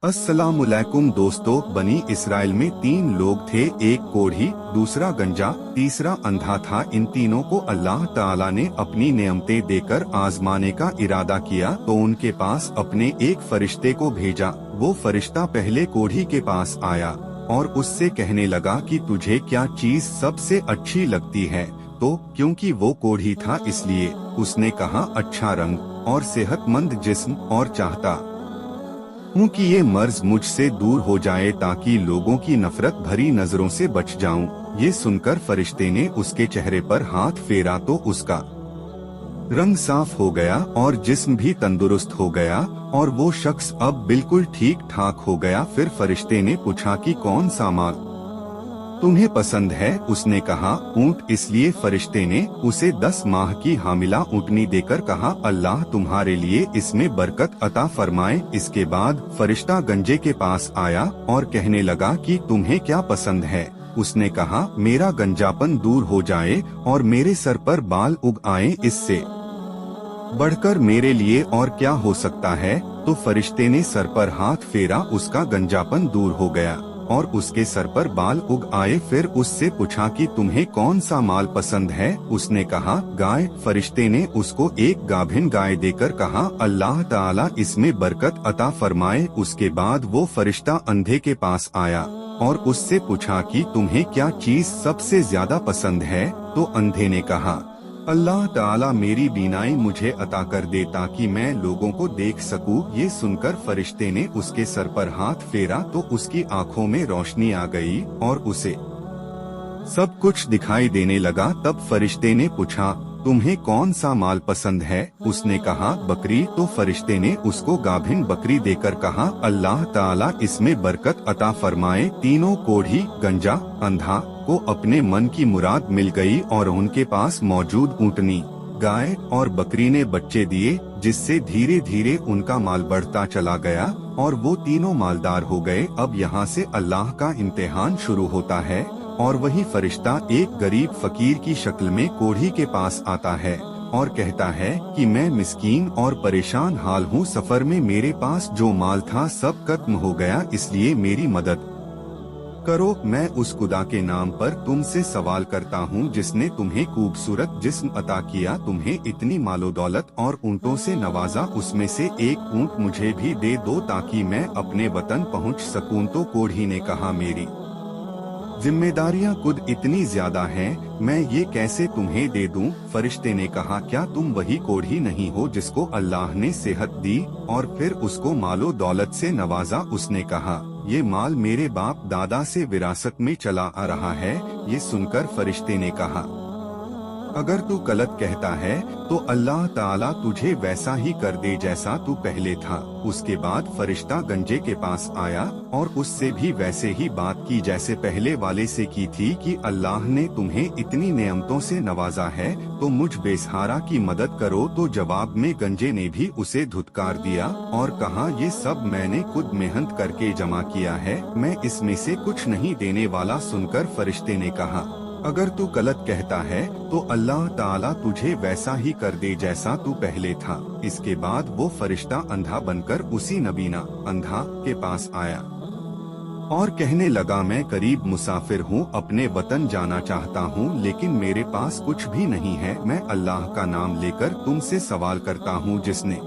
अस्सलामुअलैकुम दोस्तों, बनी इसराइल में 3 लोग थे, एक कोढ़ी, दूसरा गंजा, तीसरा अंधा था। इन तीनों को अल्लाह ताला ने अपनी नेमतें देकर आजमाने का इरादा किया तो उनके पास अपने एक फरिश्ते को भेजा। वो फरिश्ता पहले कोढ़ी के पास आया और उससे कहने लगा कि तुझे क्या चीज सबसे अच्छी लगती है। तो क्योंकि वो कोढ़ी था इसलिए उसने कहा अच्छा रंग और सेहतमंद जिस्म, और चाहता हूँ कि ये मर्ज मुझसे दूर हो जाए ताकि लोगों की नफरत भरी नजरों से बच जाऊं। ये सुनकर फरिश्ते ने उसके चेहरे पर हाथ फेरा तो उसका रंग साफ हो गया और जिस्म भी तंदुरुस्त हो गया और वो शख्स अब बिल्कुल ठीक ठाक हो गया। फिर फरिश्ते ने पूछा कि कौन सा माल तुम्हें पसंद है। उसने कहा ऊंट। इसलिए फरिश्ते ने उसे 10 माह की हामिला ऊँटनी देकर कहा अल्लाह तुम्हारे लिए इसमें बरकत अता फरमाए। इसके बाद फरिश्ता गंजे के पास आया और कहने लगा कि तुम्हें क्या पसंद है। उसने कहा मेरा गंजापन दूर हो जाए और मेरे सर पर बाल उग आए, इससे बढ़कर मेरे लिए और क्या हो सकता है। तो फरिश्ते ने सर पर हाथ फेरा, उसका गंजापन दूर हो गया और उसके सर पर बाल उग आए। फिर उससे पूछा कि तुम्हें कौन सा माल पसंद है। उसने कहा गाय। फरिश्ते ने उसको एक गाभिन गाय देकर कहा अल्लाह ताला इसमें बरकत अता फरमाए। उसके बाद वो फरिश्ता अंधे के पास आया और उससे पूछा कि तुम्हें क्या चीज सबसे ज्यादा पसंद है। तो अंधे ने कहा अल्लाह ताला मेरी बीनाई मुझे अता कर दे ताकि मैं लोगों को देख सकूं। ये सुनकर फरिश्ते ने उसके सर पर हाथ फेरा तो उसकी आंखों में रोशनी आ गई और उसे सब कुछ दिखाई देने लगा। तब फरिश्ते ने पूछा तुम्हें कौन सा माल पसंद है। उसने कहा बकरी। तो फरिश्ते ने उसको गाभिन बकरी देकर कहा अल्लाह ताला इसमें बरकत अता फरमाए। तीनों कोढ़ी, गंजा, अंधा को अपने मन की मुराद मिल गई और उनके पास मौजूद ऊँटनी, गाय और बकरी ने बच्चे दिए, जिससे धीरे धीरे उनका माल बढ़ता चला गया और वो तीनों मालदार हो गए। अब यहाँ से अल्लाह का इम्तिहान शुरू होता है और वही फरिश्ता एक गरीब फकीर की शक्ल में कोढ़ी के पास आता है और कहता है कि मैं मिस्कीन और परेशान हाल हूँ। सफर में मेरे पास जो माल था सब खत्म हो गया, इसलिए मेरी मदद करो। मैं उस खुदा के नाम पर तुमसे सवाल करता हूँ जिसने तुम्हें खूबसूरत जिस्म अता किया, तुम्हें इतनी मालो दौलत और ऊँटों से नवाजा, उसमें से एक ऊँट मुझे भी दे दो ताकि मैं अपने वतन पहुँच सकूँ। तो कोढ़ी ने कहा मेरी जिम्मेदारियां खुद इतनी ज्यादा हैं, मैं ये कैसे तुम्हें दे दूं। फरिश्ते ने कहा क्या तुम वही कोढ़ी नहीं हो जिसको अल्लाह ने सेहत दी और फिर उसको मालो दौलत से नवाजा। उसने कहा ये माल मेरे बाप दादा से विरासत में चला आ रहा है। ये सुनकर फरिश्ते ने कहा अगर तू गलत कहता है तो अल्लाह ताला तुझे वैसा ही कर दे जैसा तू पहले था। उसके बाद फरिश्ता गंजे के पास आया और उससे भी वैसे ही बात की जैसे पहले वाले से की थी कि अल्लाह ने तुम्हें इतनी नेमतों से नवाजा है तो मुझ बेसहारा की मदद करो। तो जवाब में गंजे ने भी उसे धुतकार दिया और कहा ये सब मैंने खुद मेहनत करके जमा किया है, मैं इसमें से कुछ नहीं देने वाला। सुनकर फरिश्ते ने कहा अगर तू गलत कहता है तो अल्लाह ताला तुझे वैसा ही कर दे जैसा तू पहले था। इसके बाद वो फरिश्ता अंधा बनकर उसी नबीना अंधा के पास आया और कहने लगा मैं करीब मुसाफिर हूँ, अपने वतन जाना चाहता हूँ लेकिन मेरे पास कुछ भी नहीं है। मैं अल्लाह का नाम लेकर तुमसे सवाल करता हूँ जिसने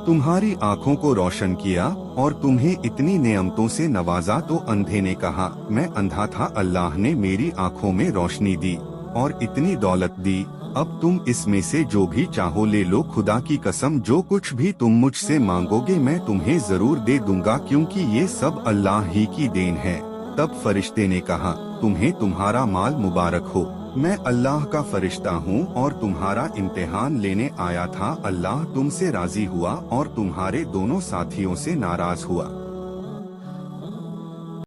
तुम्हारी आँखों को रोशन किया और तुम्हें इतनी नेमतों से नवाजा। तो अंधे ने कहा मैं अंधा था, अल्लाह ने मेरी आँखों में रोशनी दी और इतनी दौलत दी, अब तुम इसमें से जो भी चाहो ले लो। खुदा की कसम जो कुछ भी तुम मुझसे मांगोगे मैं तुम्हें जरूर दे दूंगा क्योंकि ये सब अल्लाह ही की देन है। तब फरिश्ते ने कहा तुम्हें तुम्हारा माल मुबारक हो, मैं अल्लाह का फरिश्ता हूँ और तुम्हारा इम्तिहान लेने आया था। अल्लाह तुमसे राजी हुआ और तुम्हारे दोनों साथियों से नाराज हुआ।